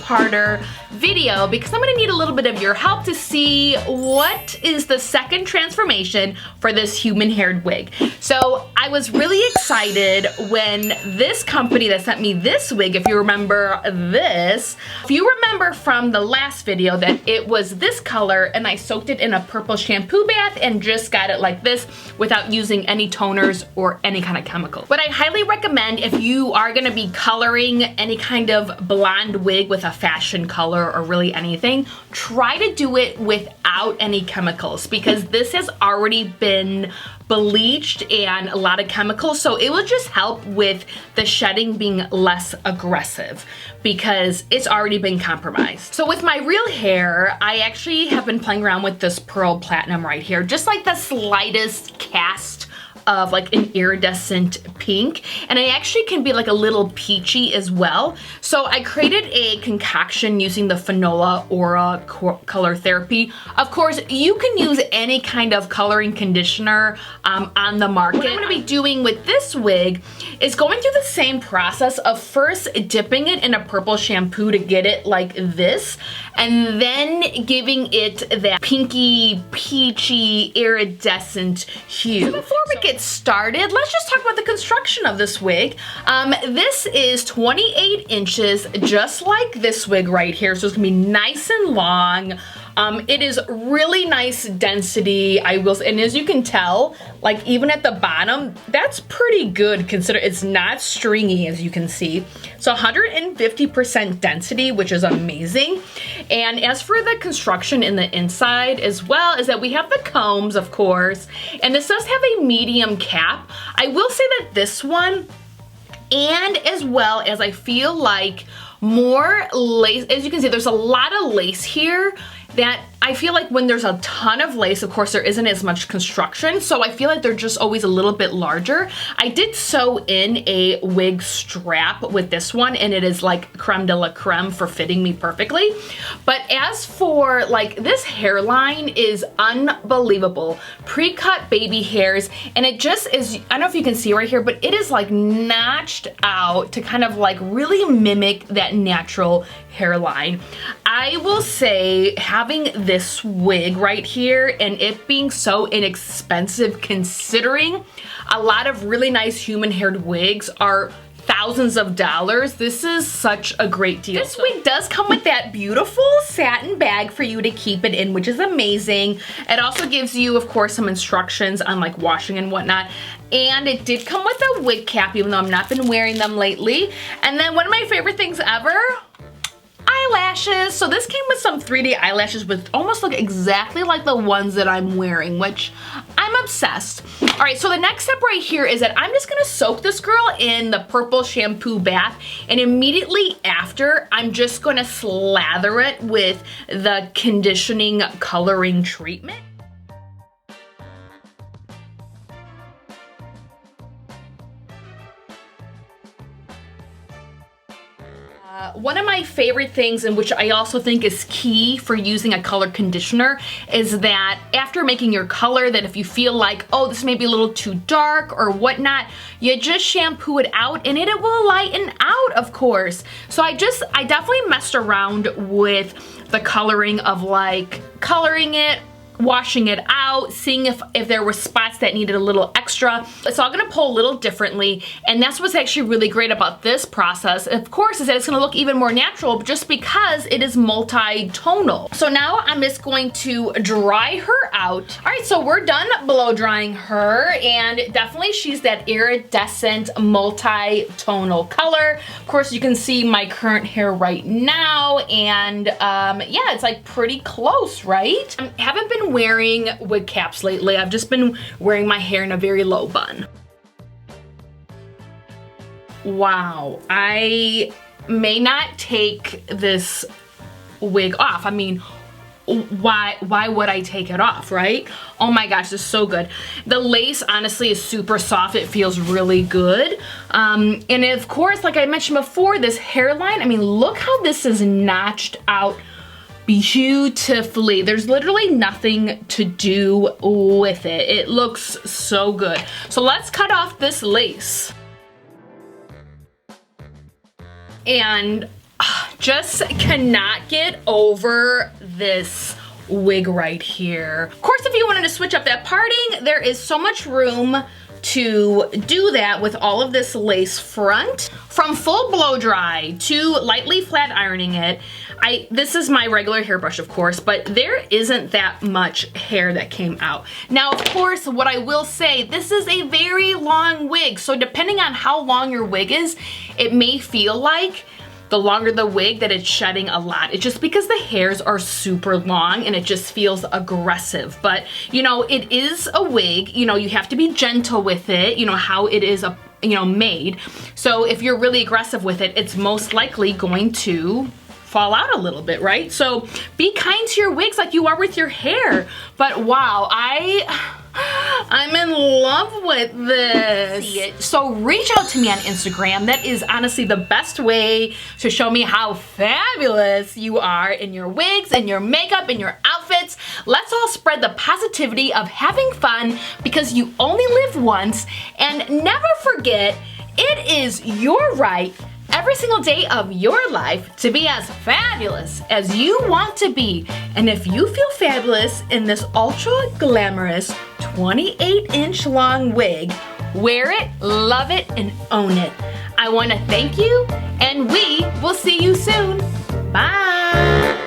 two-parter video because I'm gonna need a little bit of your help to see what is the second transformation for this human-haired wig. So I was really excited when this company that sent me this wig, if you remember this, if you remember from the last video that it was this color and I soaked it in a purple shampoo bath and just got it like this without using any toners or any kind of chemical. What I highly recommend if you are gonna be coloring any kind of blonde wig with a fashion color or really anything, try to do it without any chemicals because this has already been bleached and a lot of chemicals, so it will just help with the shedding being less aggressive because it's already been compromised. So with my real hair, I actually have been playing around with this pearl platinum right here, just like the slightest cast of like an iridescent pink, and it actually can be like a little peachy as well. So I created a concoction using the Fanola Aura Color Therapy. Of course, you can use any kind of coloring conditioner on the market. What I'm gonna be doing with this wig is going through the same process of first dipping it in a purple shampoo to get it like this, and then giving it that pinky, peachy, iridescent hue. So before we get started, let's just talk about the construction of this wig. This is 28 inches, just like this wig right here, so it's gonna be nice and long. It is really nice density, I will say, and as you can tell, like even at the bottom, that's pretty good considering it's not stringy, as you can see. So 150% density, which is amazing. And as for the construction in the inside as well, is that we have the combs, of course, and this does have a medium cap. I will say that this one, and as well as I feel like more lace, as you can see, there's a lot of lace here that I feel like when there's a ton of lace, of course, there isn't as much construction, so I feel like they're just always a little bit larger. I did sew in a wig strap with this one, and it is like creme de la creme for fitting me perfectly. But as for like this hairline is unbelievable. Pre-cut baby hairs, and it just is, I don't know if you can see right here, but it is like notched out to kind of like really mimic that natural hairline. I will say having this wig right here and it being so inexpensive considering a lot of really nice human haired wigs are thousands of dollars, this is such a great deal. This wig does come with that beautiful satin bag for you to keep it in, which is amazing. It also gives you, of course, some instructions on like washing and whatnot. And it did come with a wig cap, even though I've not been wearing them lately. And then one of my favorite things ever, eyelashes. So this came with some 3D eyelashes with almost look exactly like the ones that I'm wearing, which I'm obsessed. All right, so the next step right here is that I'm just gonna soak this girl in the purple shampoo bath, and immediately after, I'm just gonna slather it with the conditioning coloring treatment. One of my favorite things, and which I also think is key for using a color conditioner, is that after making your color, that if you feel like, oh, this may be a little too dark or whatnot, you just shampoo it out and it will lighten out, of course. So I definitely messed around with the coloring of like coloring it, washing it out, seeing if there were spots that needed a little extra. It's all gonna pull a little differently, and that's what's actually really great about this process, of course, is that it's gonna look even more natural just because it is multi-tonal. So now I'm just going to dry her out. All right, so we're done blow drying her, and definitely she's that iridescent multi-tonal color. Of course, you can see my current hair right now, and yeah, it's like pretty close, right? I haven't been wearing wig caps lately. I've just been wearing my hair in a very low bun. Wow, I may not take this wig off. I mean, why would I take it off, right? Oh my gosh, this is so good. The lace honestly is super soft. It feels really good. And of course, like I mentioned before, this hairline, I mean, look how this is notched out beautifully. There's literally nothing to do with it. It looks so good. So let's cut off this lace. And Just cannot get over this wig right here. Of course, if you wanted to switch up that parting, there is so much room to do that with all of this lace front. From full blow dry to lightly flat ironing it, this is my regular hairbrush, of course, but there isn't that much hair that came out. Now, of course, what I will say, this is a very long wig, so depending on how long your wig is, it may feel like the longer the wig that it's shedding a lot. It's just because the hairs are super long and it just feels aggressive. But, you know, it is a wig. You know, you have to be gentle with it, you know, how it is made. So if you're really aggressive with it, it's most likely going to fall out a little bit, right? So be kind to your wigs like you are with your hair. But wow, I'm in love with this. So reach out to me on Instagram. That is honestly the best way to show me how fabulous you are in your wigs and your makeup and your outfits. Let's all spread the positivity of having fun because you only live once. And never forget, it is your right every single day of your life to be as fabulous as you want to be. And if you feel fabulous in this ultra glamorous 28-inch long wig, wear it, love it, and own it. I want to thank you, and we will see you soon. Bye.